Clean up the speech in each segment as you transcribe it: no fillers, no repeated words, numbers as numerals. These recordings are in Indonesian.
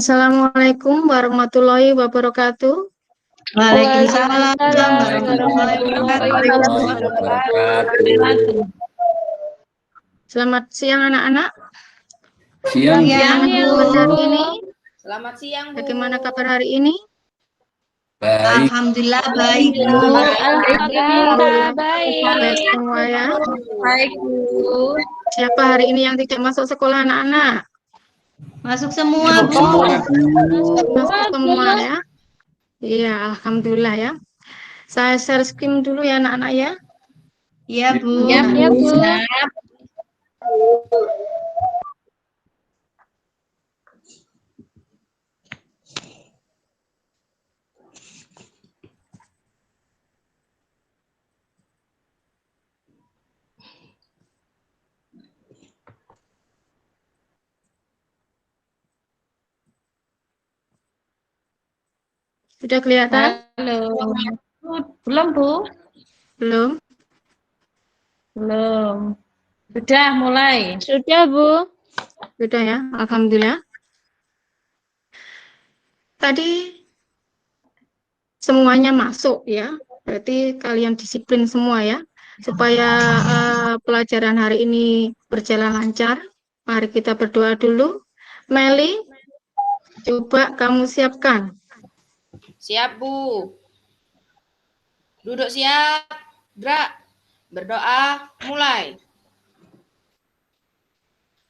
Assalamualaikum warahmatullahi wabarakatuh. Waalaikumsalam warahmatullahi wabarakatuh. Selamat siang anak-anak. Siang, hari ini? Selamat siang, Bu. Bagaimana kabar hari ini? Baik. Alhamdulillah baik, Bu. Alhamdulillah Baik semua ya. Baik, Bu. Siapa hari ini yang tidak masuk sekolah anak-anak? Masuk semua, Bu. Masuk semua ya. Iya, alhamdulillah ya. Saya share screen dulu ya anak-anak ya. Iya, Bu. Ya, Bu. Sudah kelihatan? Halo. Belum, Bu? Belum? Belum. Sudah mulai. Sudah, Bu. Sudah ya, alhamdulillah. Tadi semuanya masuk ya. Berarti kalian disiplin semua ya. Supaya pelajaran hari ini berjalan lancar. Mari kita berdoa dulu. Meli, coba kamu siapkan. Siap, Bu. Duduk siap. Gerak. Berdoa. Mulai.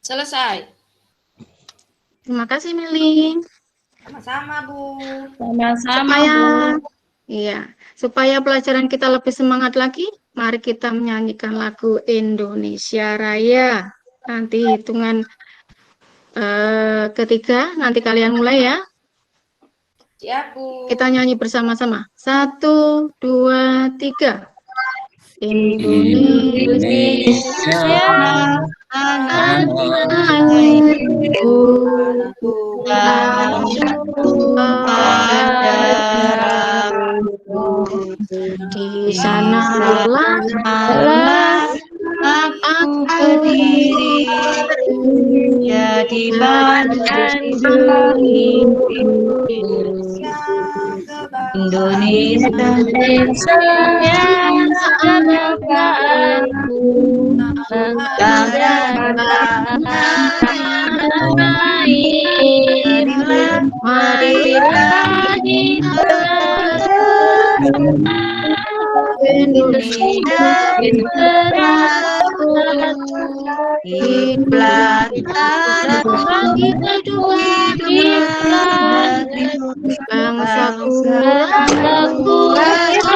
Selesai. Terima kasih Meli. Sama-sama, Bu. Sama-sama, Supaya Bu. iya, supaya pelajaran kita lebih semangat lagi, mari kita menyanyikan lagu Indonesia Raya. Nanti hitungan ketiga, nanti kalian mulai ya. Siap, Bu. Kita nyanyi bersama-sama. 1, 2, 3. Indonesia di sanalah aku berdiri jadi bangsa Indonesia yang semoga aku marilah Indonesia Kiblat bangsaku semuanya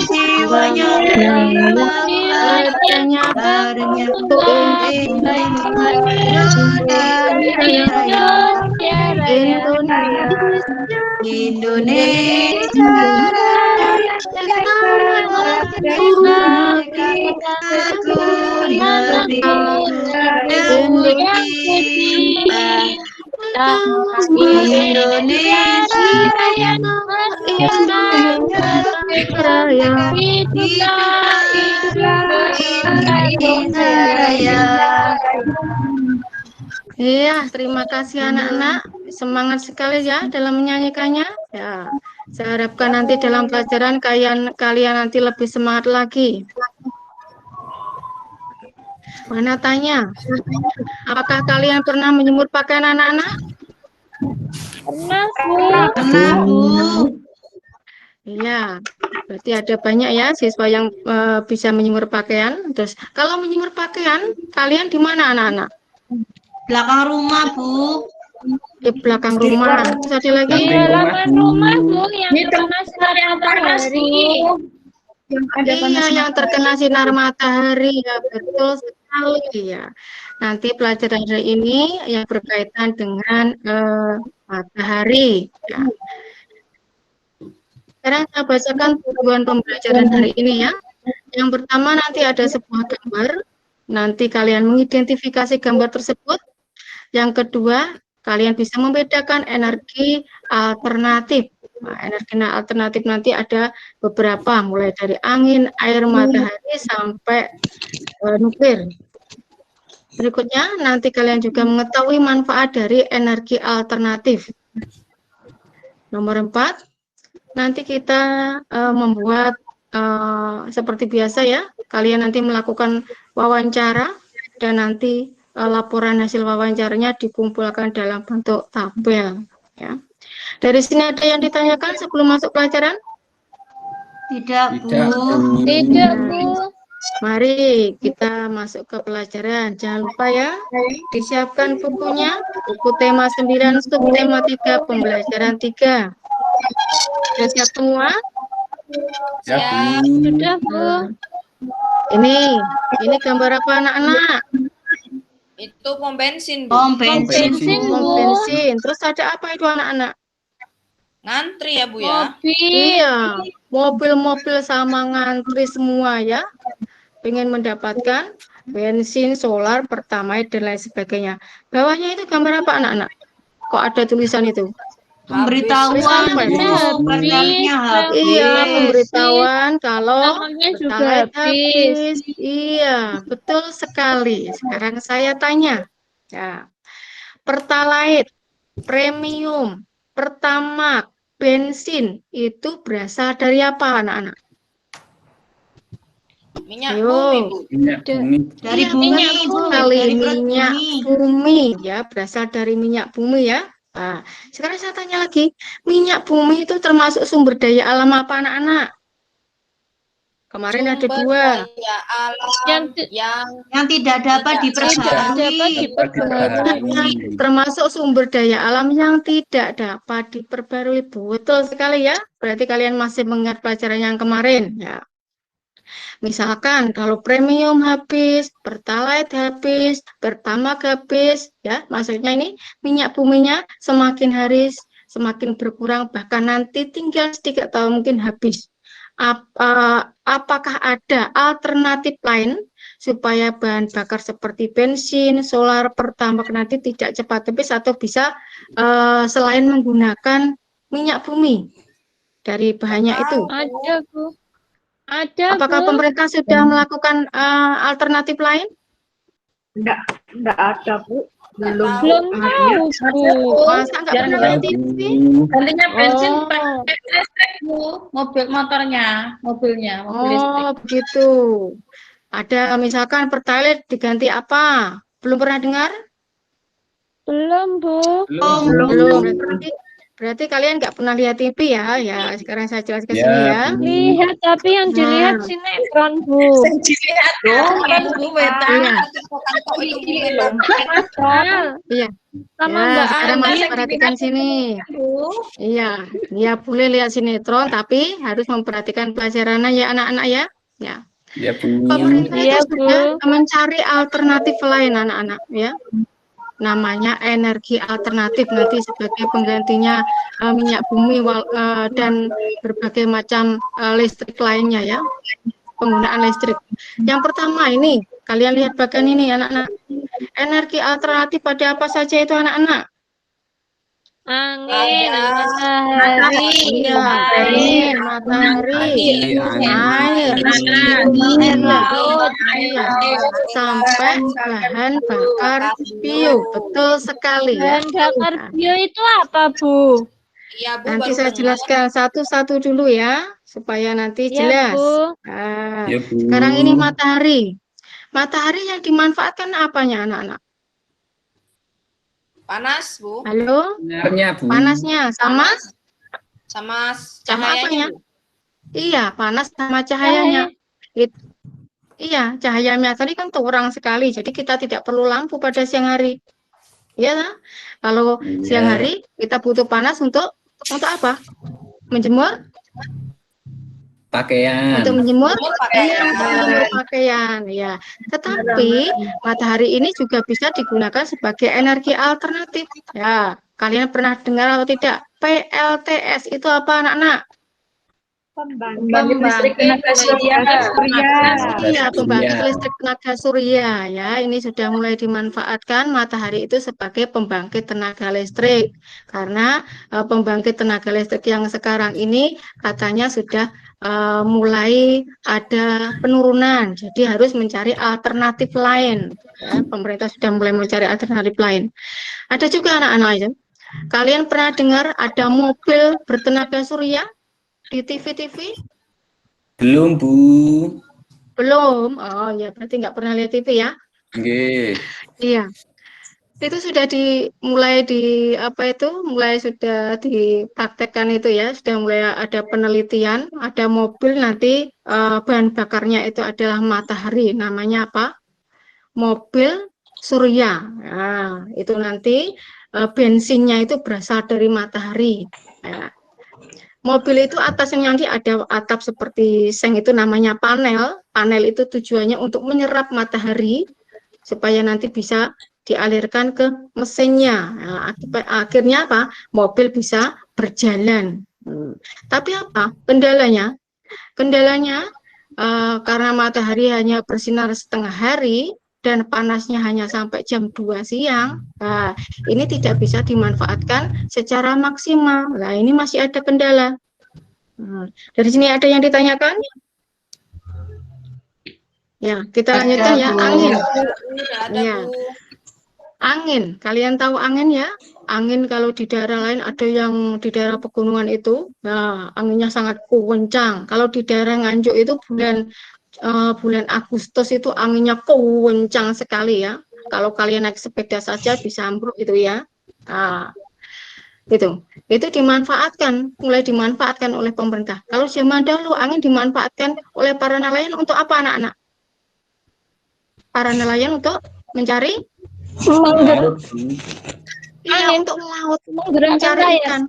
jiwanya barengnya Indonesia Iya, terima kasih anak-anak. Semangat sekali ya dalam menyanyikannya. Ya, saya harapkan nanti dalam pelajaran kalian nanti lebih semangat lagi. Mana tanya? Apakah kalian pernah menjemur pakaian anak-anak? Pernah, Bu. Iya, berarti ada banyak ya siswa yang bisa menjemur pakaian. Terus kalau menjemur pakaian, kalian di mana anak-anak? Belakang rumah, Bu. Di belakang rumah. Terus ada lagi? Di halaman rumah, Bu, yang terkena sinar matahari. Iya, yang terkena sinar matahari. Ya, betul sekali ya. Nanti pelajaran hari ini yang berkaitan dengan matahari. Ya. Sekarang saya bacakan tujuan pembelajaran hari ini ya. Yang pertama nanti ada sebuah gambar. Nanti kalian mengidentifikasi gambar tersebut. Yang kedua, kalian bisa membedakan energi alternatif. Nah, energi alternatif nanti ada beberapa, mulai dari angin, air, matahari, sampai nuklir. Berikutnya, nanti kalian juga mengetahui manfaat dari energi alternatif. Nomor 4, nanti kita membuat seperti biasa ya, kalian nanti melakukan wawancara dan nanti laporan hasil wawancaranya dikumpulkan dalam bentuk tabel. Ya. Dari sini ada yang ditanyakan sebelum masuk pelajaran? Tidak, Bu. Tidak, Bu. Mari kita masuk ke pelajaran. Jangan lupa ya, disiapkan bukunya, buku tema 9, subtema 3, pembelajaran 3. Sudah siap semua? Siap. Sudah, Bu. Ini gambar apa anak-anak? Itu pom bensin, Bu. Pom bensin, Bensin, Bu. Pom Bu. bensin. Terus ada apa itu anak-anak? Ngantri ya, Bu ya. Mobil. Iya, mobil-mobil sama ngantri semua ya. Pengen mendapatkan bensin, solar, pertamax, dan lain sebagainya. Bawahnya itu gambar apa anak-anak? Kok ada tulisan itu? Pemberitahuan, Habis. Bu. Pertalite-nya habis. Iya, pemberitahuan kalau Namanya juga pertalite habis. habis. Iya, betul sekali. Sekarang saya tanya. Ya, pertalite, premium, pertamax, bensin itu berasal dari apa anak-anak? Minyak Ayo. bumi, Bu. Minyak bumi. Dari Iya, bumi, betul Bu. sekali. Dari perut Minyak bumi. bumi ya, berasal dari minyak bumi ya. Nah, sekarang saya tanya lagi, minyak bumi itu termasuk sumber daya alam apa anak-anak? Kemarin ada Sumber 2. daya alam Yang- yang tidak dapat Tidak dapat diperbarui. diperbarui. Termasuk sumber daya alam yang tidak dapat diperbarui. Betul sekali ya. Berarti kalian masih mengingat pelajaran yang kemarin ya. Misalkan kalau premium habis, pertalite habis, pertamax habis, ya maksudnya ini minyak buminya semakin hari semakin berkurang, bahkan nanti tinggal sedikit atau mungkin habis. Apakah ada alternatif lain supaya bahan bakar seperti bensin, solar, pertamax nanti tidak cepat habis atau bisa selain menggunakan minyak bumi dari bahannya itu? Ada, Bu. Ada, Apakah Bu. pemerintah sudah melakukan alternatif lain? Enggak ada, Bu. belum Belum tahu, Bu. Masa nggak pernah lihat TV? Gantinya bensin Oh. pakai listrik, Bu. Mobil motornya, mobilnya, mobil listrik. Oh, begitu. Ada misalkan pertalite diganti apa? Belum pernah dengar? Belum, Bu. Belum. Berarti kalian nggak pernah lihat TV ya? Ya, sekarang saya jelaskan Ya, sini ya. Bu. Lihat, tapi yang dilihat Nah. sinetron, Bu. Dilihat dong, Bu. Iya. Nah, Iya. sama Ya, Mbak sekarang Ani, masih perhatikan sini. Bu. Iya, ya boleh lihat sinetron, tapi harus memperhatikan pelajarannya ya anak-anak ya. Ya. Ya, Bu. Pemerintah Iya, itu sudah Bu. mencari alternatif lain anak-anak ya. Namanya energi alternatif nanti sebagai penggantinya minyak bumi dan berbagai macam listrik lainnya ya. Penggunaan listrik. Yang pertama ini, kalian lihat bagian ini anak-anak. Energi alternatif pada apa saja itu anak-anak? Angin, Ada. matahari, Iya, angin, matahari, air, laut, iya, sampai bahan bakar bio. Betul sekali ya. bahan bakar bio itu apa, Bu? Iya, Bu. Nanti baru saya dengar. jelaskan satu-satu dulu ya, supaya nanti Ya, jelas. Bu. Nah, Ya, Bu. sekarang ini matahari. Matahari yang dimanfaatkan apanya anak-anak? Panas, Bu. Halo? Benarnya, Bu. Panasnya sama? Sama Sama apanya? cahayanya, Bu. Iya, panas sama cahayanya. Iya, cahaya matahari kan terang sekali, jadi kita tidak perlu lampu pada siang hari. Iya, nah? Kalau Iya. siang hari kita butuh panas untuk apa? Menjemur? Pakaian. Untuk menjemur? Jemur Iya, pakaian. untuk menjemur pakaian. Ya, tetapi matahari ini juga bisa digunakan sebagai energi alternatif. Ya, kalian pernah dengar atau tidak? PLTS itu apa, anak-anak? Pembangkit listrik tenaga surya. Iya, pembangkit Surya. listrik tenaga surya ya. Ini sudah mulai dimanfaatkan matahari itu sebagai pembangkit tenaga listrik. Karena pembangkit tenaga listrik yang sekarang ini katanya sudah mulai ada penurunan, jadi harus mencari alternatif lain. Ya, pemerintah sudah mulai mencari alternatif lain. Ada juga anak-anak aja. Kalian pernah dengar ada mobil bertenaga surya di TV-TV? Belum, Bu. Belum. Oh ya, berarti nggak pernah lihat TV ya? Nggih. Iya. Itu sudah mulai sudah dipraktekkan itu ya, sudah mulai ada penelitian, ada mobil nanti bahan bakarnya itu adalah matahari, namanya apa? Mobil surya. Nah, itu nanti bensinnya itu berasal dari matahari. Nah, mobil itu atasnya nanti ada atap seperti seng, itu namanya panel. Panel itu tujuannya untuk menyerap matahari supaya nanti bisa dialirkan ke mesinnya. Nah, akhirnya apa? Mobil bisa berjalan. Tapi apa? Kendalanya? Kendalanya karena matahari hanya bersinar setengah hari dan panasnya hanya sampai jam 2 siang. Nah, ini tidak bisa dimanfaatkan secara maksimal. Nah, ini masih ada kendala. Dari sini ada yang ditanyakan? Ya, kita lanjutkan ya. Angin. Ada, Ya. Bu. Angin, kalian tahu angin ya? Angin kalau di daerah lain ada yang di daerah pegunungan itu, nah anginnya sangat kencang. Kalau di daerah Nganjuk itu bulan Agustus itu anginnya kencang sekali ya. Kalau kalian naik sepeda saja bisa ambruk itu ya. Nah, itu dimanfaatkan, mulai dimanfaatkan oleh pemerintah. Kalau zaman dahulu angin dimanfaatkan oleh para nelayan untuk apa anak-anak? Para nelayan untuk mencari Laut, Bu. iya, untuk melaut, Menggerakkan mencari layar. ikan.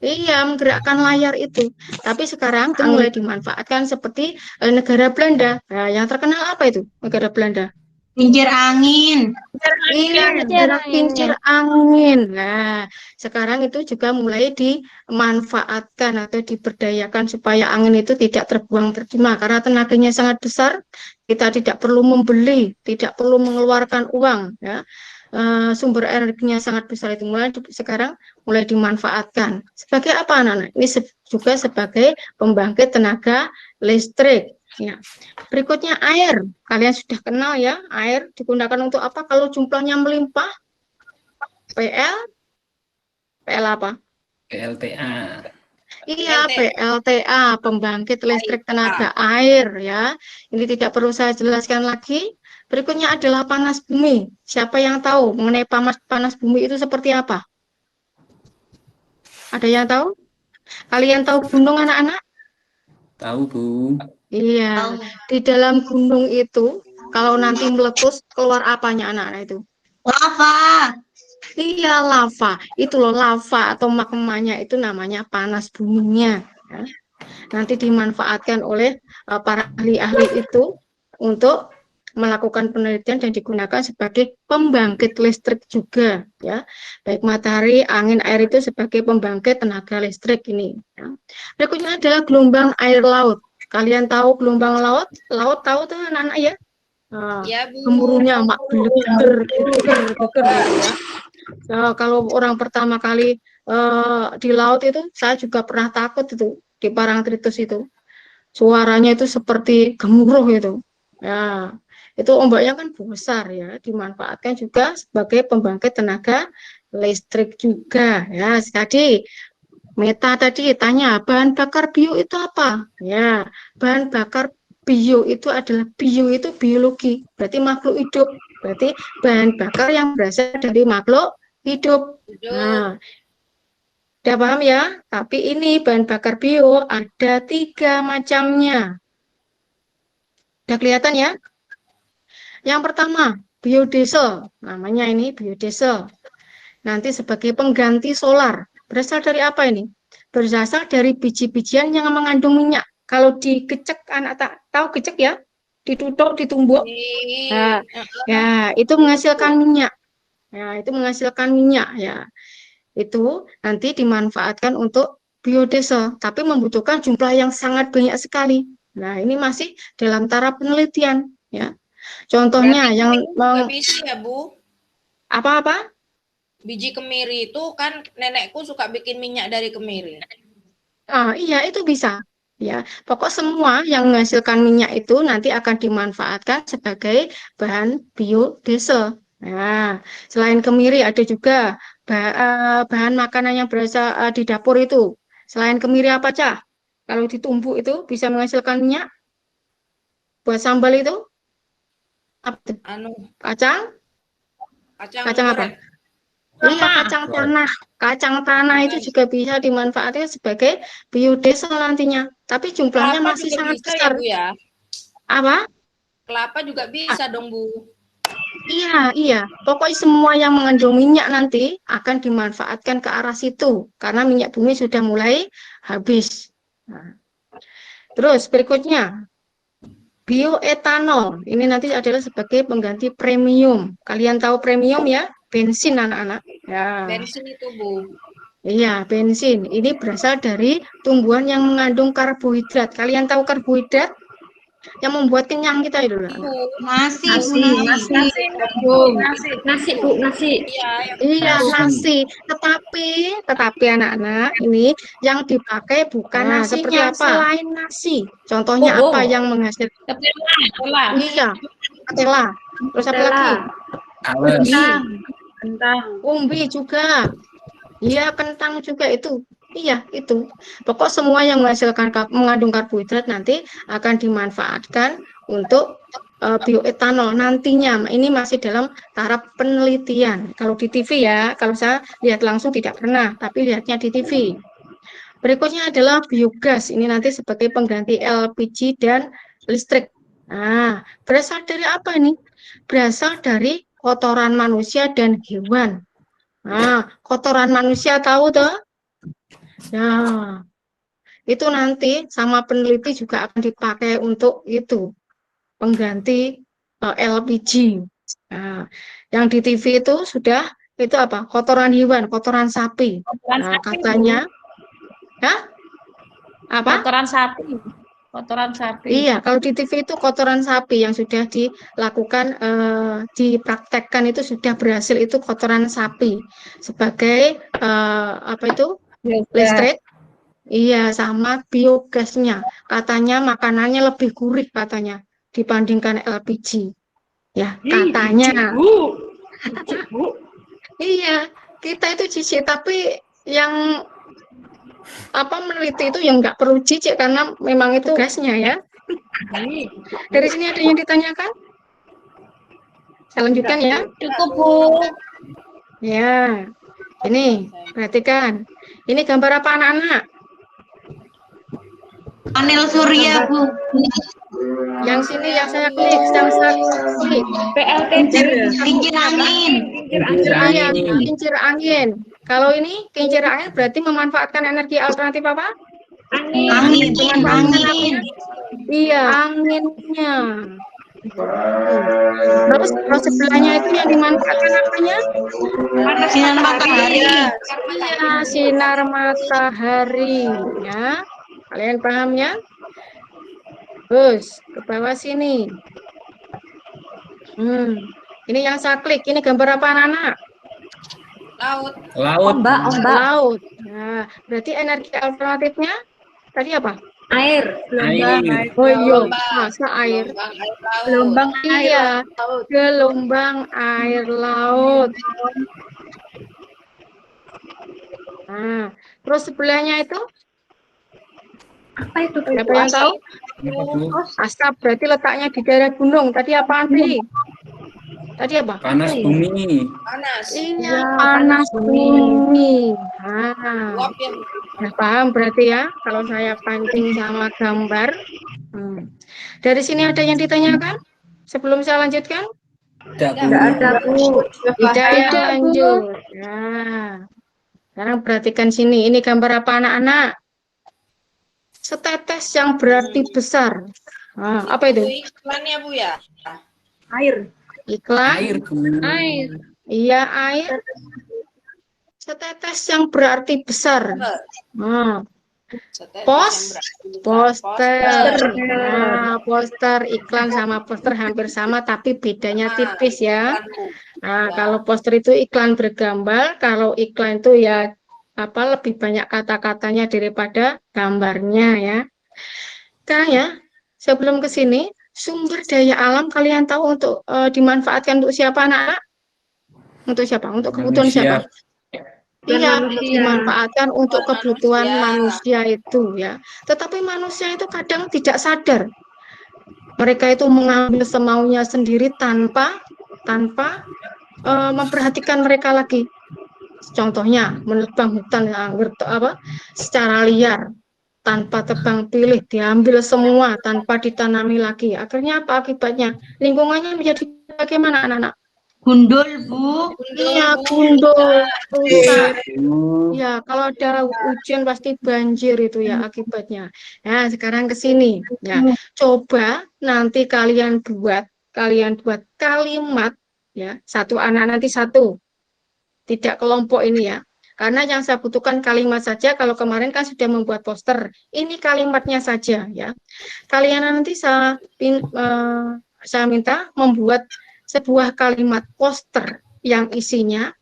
Iya, menggerakkan layar itu. Tapi sekarang itu mulai dimanfaatkan seperti negara Belanda. Nah, yang terkenal apa itu negara Belanda? Kincir angin. Iya, negara kincir angin. Nah, sekarang itu juga mulai dimanfaatkan atau diberdayakan supaya angin itu tidak terbuang tercemar karena tenaganya sangat besar. Kita tidak perlu membeli, tidak perlu mengeluarkan uang. Ya. Sumber energinya sangat besar itu sekarang mulai dimanfaatkan. Sebagai apa anak-anak? Ini juga sebagai pembangkit tenaga listrik. Ya. Berikutnya air. Kalian sudah kenal ya, air digunakan untuk apa kalau jumlahnya melimpah? PL apa? PLTA. Iya, PLTA, pembangkit listrik tenaga air ya. Ini tidak perlu saya jelaskan lagi. Berikutnya adalah panas bumi. Siapa yang tahu mengenai panas bumi itu seperti apa? Ada yang tahu? Kalian tahu gunung anak-anak? Tahu, Bu. Iya, di dalam gunung itu kalau nanti meletus keluar apanya anak-anak itu? Lava. Iya, lava. Itu loh lava atau magmanya itu namanya panas buminya. Ya. Nanti dimanfaatkan oleh para ahli-ahli itu untuk melakukan penelitian dan digunakan sebagai pembangkit listrik juga. Ya, baik matahari, angin, air itu sebagai pembangkit tenaga listrik ini. Ya. Berikutnya adalah gelombang air laut. Kalian tahu gelombang laut? Laut tahu tuh anak-anak ya? Nah, Ya, Bu. gemuruhnya mak beler ya. Kalau orang pertama kali di laut itu, saya juga pernah takut itu di Parangtritis itu. Suaranya itu seperti gemuruh itu. Ya, itu ombaknya kan besar ya, dimanfaatkan juga sebagai pembangkit tenaga listrik juga. Ya, sekali Meta tadi tanya bahan bakar bio itu apa? Ya, bahan bakar bio itu adalah bio itu biologi, berarti makhluk hidup. Berarti bahan bakar yang berasal dari makhluk hidup. Nah, udah paham ya? Tapi ini bahan bakar bio ada 3 macamnya. Udah kelihatan ya? Yang pertama, biodiesel. Namanya ini biodiesel. Nanti sebagai pengganti solar. Berasal dari apa ini? Berasal dari biji-bijian yang mengandung minyak. Kalau dikecek, anak tahu kecek ya? Ditutup, ditumbuk. Nah, ya, itu menghasilkan minyak. Ya, itu menghasilkan minyak ya. Itu nanti dimanfaatkan untuk biodiesel, tapi membutuhkan jumlah yang sangat banyak sekali. Nah, ini masih dalam taraf penelitian ya. Contohnya Berarti yang nggak bisa ya, Bu? apa-apa? Biji kemiri itu kan nenekku suka bikin minyak dari kemiri. Iya, itu bisa. Ya, pokok semua yang menghasilkan minyak itu nanti akan dimanfaatkan sebagai bahan biodiesel. Nah, selain kemiri ada juga bahan makanan yang berasal di dapur itu. Selain kemiri apa, Cah? Kalau ditumbuk itu bisa menghasilkan minyak buat sambal itu? Apa tuh? Anu, Kacang? kacang Kacang apa? goreng. Iya, kacang tanah. Kacang tanah itu juga bisa dimanfaatkan sebagai biodiesel nantinya. Tapi jumlahnya Kelapa masih juga sangat bisa ya, besar. Bu ya? Apa? Kelapa juga bisa dong, Bu. Iya, iya. Pokoknya semua yang mengandung minyak nanti akan dimanfaatkan ke arah situ. Karena minyak bumi sudah mulai habis. Nah, terus berikutnya, bioetanol. Ini nanti adalah sebagai pengganti premium. Kalian tahu premium ya? Bensin anak-anak. Ya. Bensin itu, Bu. Iya, bensin. Ini berasal dari tumbuhan yang mengandung karbohidrat. Kalian tahu karbohidrat? Yang membuat kenyang kita itu loh, anak. Bu. Nasi, Bu, Nasi, nasi. nasi Bu, nasi. Iya, yang Iya, Nasi. nasi. Tetapi anak-anak ini yang dipakai bukan nasinya, selain nasi. Contohnya apa yang menghasilkan? Ketela. Iya, ketela. Terus apa lagi? Ales. Kentang. Umbi juga. Iya, kentang juga itu. Iya, itu. Pokok semua yang mengandung karbohidrat nanti akan dimanfaatkan untuk bioetanol nantinya. Ini masih dalam taraf penelitian. Kalau di TV ya, kalau saya lihat langsung tidak pernah, tapi lihatnya di TV. Berikutnya adalah biogas. Ini nanti sebagai pengganti LPG dan listrik. Nah, berasal dari apa ini? Berasal dari kotoran manusia dan hewan. Nah, kotoran manusia tahu toh? Ya, itu nanti sama peneliti juga akan dipakai untuk itu pengganti LPG. Nah, yang di TV itu sudah itu apa? Kotoran hewan, kotoran sapi. Nah, katanya, ya apa? Kotoran sapi. Kotoran sapi. Iya, kalau di TV itu kotoran sapi yang sudah dilakukan, dipraktekkan itu sudah berhasil itu kotoran sapi sebagai apa itu listrik. Iya, sama biogasnya. Katanya makanannya lebih gurih katanya dibandingkan LPG. Ya, katanya. Bu. Iya, kita itu jijik, tapi yang apa meneliti itu yang nggak perlu jijik karena memang itu gasnya ya. Dari sini ada yang ditanyakan? Saya lanjutkan ya. Cukup, Bu. Ya, ini perhatikan. Ini gambar apa anak-anak? Panel surya, Bu. Yang sini yang saya klik, yang saya klik. PLTJ. Kincir angin. Kincir Iya, angin. kincir angin. Kalau ini kincir angin berarti memanfaatkan energi alternatif apa? Angin. Angin. Iya, anginnya. Terus sebelahnya itu yang dimanfaatkan apanya? Sinar matahari. Iya, sinar matahari. Ya, kalian paham ya? Terus ke bawah sini. Ini yang saya klik. Ini gambar apa anak-anak? Laut. Laut. Laut. Nah, berarti energi alternatifnya tadi apa? Air. Air. Oh iya, Gelombang. masa air. Gelombang air laut. Iya, gelombang air laut. Nah, terus sebelahnya itu Apa itu? siapa yang tahu? Apa tuh? Asap berarti letaknya di daerah gunung. Tadi apaan sih? Tadi apa? Panas bumi. Panas. Iya, panas bumi. Nah, Uap yang ya paham berarti ya. Kalau saya pancing sama gambar. Dari sini ada yang ditanyakan? Sebelum saya lanjutkan? Tidak, Bu. Tidak ada Bu. Tidak yang lanjut. Nah, sekarang perhatikan sini. Ini gambar apa anak-anak? Setetes yang berarti besar. Nah, apa itu? iklannya, Bu ya? Air. Iklan? Air, Bu. Air. Iya, air. Setetes yang berarti besar. Nah, poster. Nah, poster iklan sama poster hampir sama, tapi bedanya tipis ya. Nah, kalau poster itu iklan bergambar, kalau iklan itu ya apa lebih banyak kata-katanya daripada gambarnya ya. Sekarang ya, sebelum ke sini, sumber daya alam kalian tahu untuk dimanfaatkan untuk siapa anak-anak? Untuk siapa? Untuk kebutuhan siapa? Iya, dimanfaatkan untuk kebutuhan manusia itu ya. Tetapi manusia itu kadang tidak sadar. Mereka itu mengambil semaunya sendiri tanpa memperhatikan mereka lagi. Contohnya menebang hutan secara liar, tanpa tebang pilih, diambil semua tanpa ditanami lagi. Akhirnya apa akibatnya? Lingkungannya menjadi bagaimana anak-anak? Gundul, Bu. Iya, gundul, rusak. Ya, kalau ada hujan pasti banjir itu ya akibatnya. Nah, sekarang ke sini. Ya, coba nanti kalian buat kalimat ya, satu anak nanti satu. Tidak kelompok ini ya. Karena yang saya butuhkan kalimat saja, kalau kemarin kan sudah membuat poster. Ini kalimatnya saja ya. Kalian nanti saya minta membuat sebuah kalimat poster yang isinya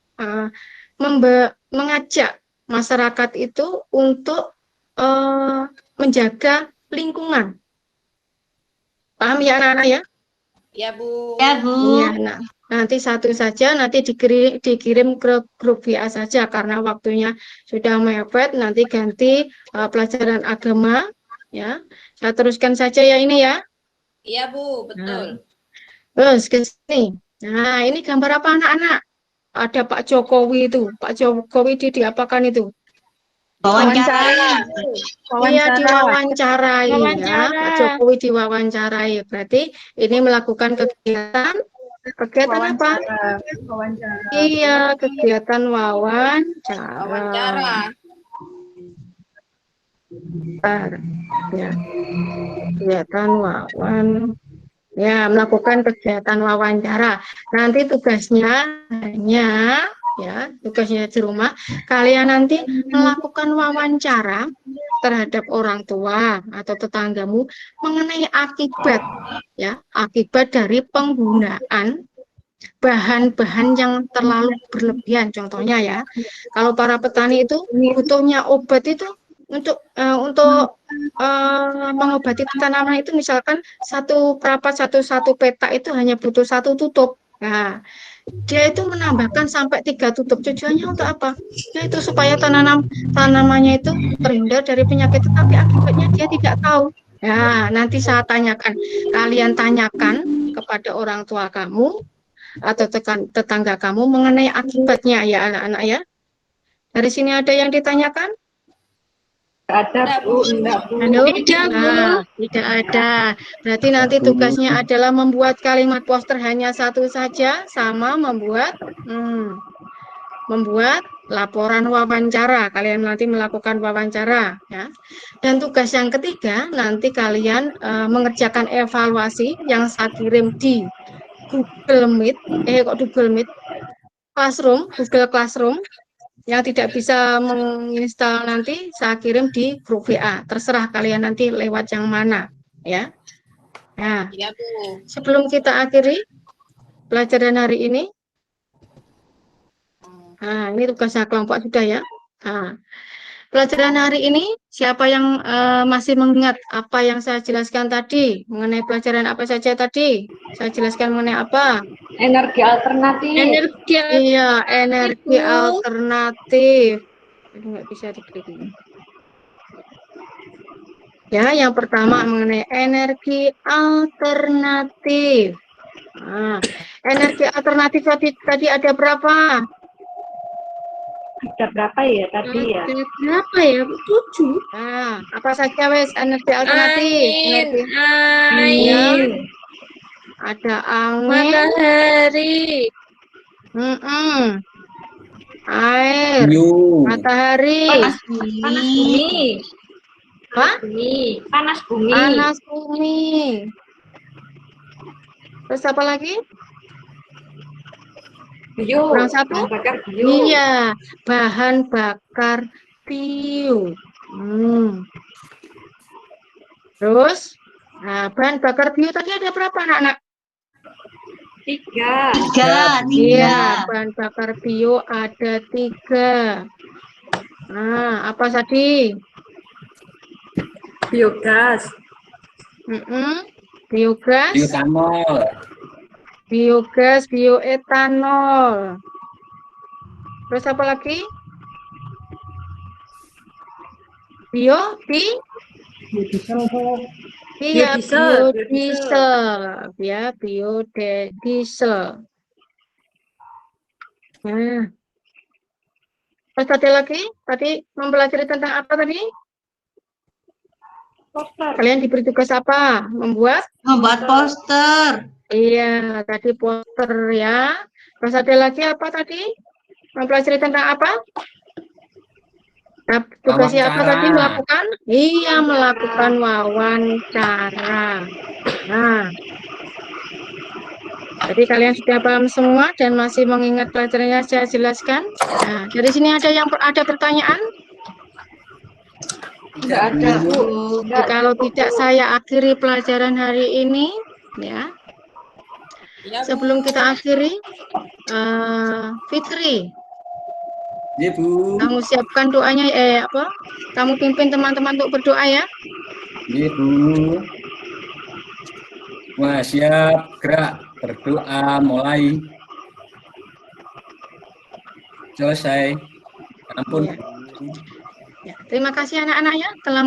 mengajak masyarakat itu untuk menjaga lingkungan. Paham ya anak-anak ya? Ya, Bu. Ya, Bu. Iya, nah, nanti satu saja, nanti dikirim ke grup WA saja karena waktunya sudah mepet. Nanti ganti pelajaran agama, ya. Saya teruskan saja ya ini ya. Iya, Bu, betul. Terus ke sini. Nah, ini gambar apa anak-anak? Ada Pak Jokowi itu. Pak Jokowi diapakan itu? Wawancara. Iya, diwawancarai ya. Pak Jokowi diwawancarai. Berarti ini melakukan kegiatan apa? Wawancara. Iya, kegiatan wawancara. Ya. Kegiatan melakukan kegiatan wawancara. Nanti tugasnya tugasnya di rumah kalian nanti melakukan wawancara terhadap orang tua atau tetanggamu mengenai akibat dari penggunaan bahan-bahan yang terlalu berlebihan. Contohnya ya, kalau para petani itu butuhnya obat itu untuk mengobati tanaman itu, misalkan satu perapat satu petak itu hanya butuh satu tutup. Nah, dia itu menambahkan sampai 3 tutup. Tujuannya untuk apa? Yaitu supaya tanamannya itu terhindar dari penyakit, tetapi akibatnya dia tidak tahu. Ya, nanti saya tanyakan, kalian tanyakan kepada orang tua kamu atau tetangga kamu mengenai akibatnya ya anak-anak ya. Dari sini ada yang ditanyakan? Ada, Bu. Enggak, Bu. Nah, tidak ada. Berarti nanti tugasnya adalah membuat kalimat poster hanya satu saja, sama membuat laporan wawancara. Kalian nanti melakukan wawancara ya. Dan tugas yang ketiga nanti kalian mengerjakan evaluasi yang saya kirim di Google Meet, Google Classroom. Yang tidak bisa menginstal nanti saya kirim di grup WA. Terserah kalian nanti lewat yang mana ya. Nah, Iya, Bu. sebelum kita akhiri pelajaran hari ini, nah ini tugasnya kelompok sudah ya. Nah, pelajaran hari ini siapa yang masih mengingat apa yang saya jelaskan tadi mengenai pelajaran apa saja tadi? Saya jelaskan mengenai apa? Energi alternatif. Iya, energi alternatif. Aduh, nggak bisa diklik ini. Ya, yang pertama mengenai energi alternatif. Nah, energi alternatif tadi ada berapa? Ada berapa ya tadi ya? Ada berapa ya? 7. Nah, apa saja wes energi alternatif? Angin, Ada angin, matahari, air, matahari, Panas bumi. apa? Panas bumi. Panas bumi. Terus apa lagi? Bio. Kurang satu? Bahan bakar bio. Iya, bahan bakar bio. Terus, nah, bahan bakar bio tadi ada berapa anak-anak? 3. Iya, bahan bakar bio ada 3. Nah, apa tadi? biogas. Biogas, Bioetanol. biogas, bioetanol. Terus apa lagi? Iya, Biodiesel, biodiesel. Ya, biodiesel. Nah, terus tadi lagi, tadi mempelajari tentang apa tadi? Poster. Kalian diberi tugas apa? Membuat? Membuat poster. Iya, tadi poster ya. Terus ada lagi apa tadi? Mempelajari tentang apa? Nah, tugasnya apa Wawancara. tadi? Melakukan? Iya, melakukan wawancara. Nah, jadi kalian sudah paham semua dan masih mengingat pelajaran yang saya jelaskan. Nah, dari sini ada pertanyaan? Enggak ada, Bu. Jadi kalau tidak saya akhiri pelajaran hari ini, ya. Iya, Bu. Sebelum kita akhiri, Fitri, Iya, Bu. kamu siapkan doanya, kamu pimpin teman-teman untuk berdoa ya. Iya, Bu. Wah, siap. Gerak. Berdoa. Mulai. Selesai. Ampun. Ya. Ya, terima kasih anak-anaknya telah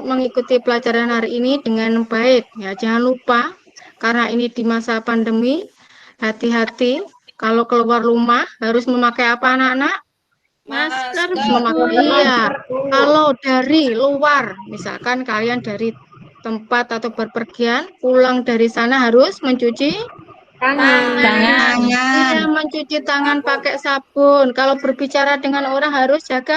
mengikuti pelajaran hari ini dengan baik. Ya, jangan lupa karena ini di masa pandemi, hati-hati kalau keluar rumah harus memakai apa anak-anak? Masker. Iya. Kalau dari luar, misalkan kalian dari tempat atau berpergian, pulang dari sana harus mencuci Tangan. Iya, mencuci tangan pakai sabun. Kalau berbicara dengan orang harus jaga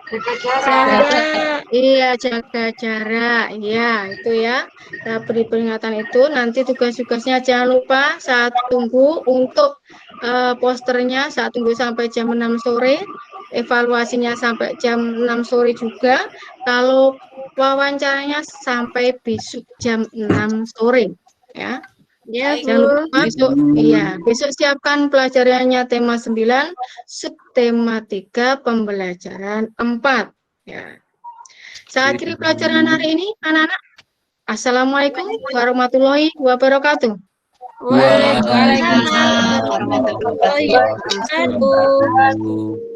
jarak. Iya, jaga jarak. Iya, itu ya. Nah, beri peringatan itu. Nanti tugas-tugasnya jangan lupa saat tunggu untuk posternya saat tunggu sampai jam 6 sore. Evaluasinya sampai jam 6 sore juga. Kalau wawancaranya sampai besok jam 6 sore. Ya. Ya, Baik. Jangan lupa besok, besok siapkan pelajarannya tema 9, subtema 3, pembelajaran 4. Ya. Saya akhiri pelajaran hari ini, anak-anak. Assalamualaikum warahmatullahi wabarakatuh. Waalaikumsalam Waalaikumsalam warahmatullahi wabarakatuh. warahmatullahi wabarakatuh.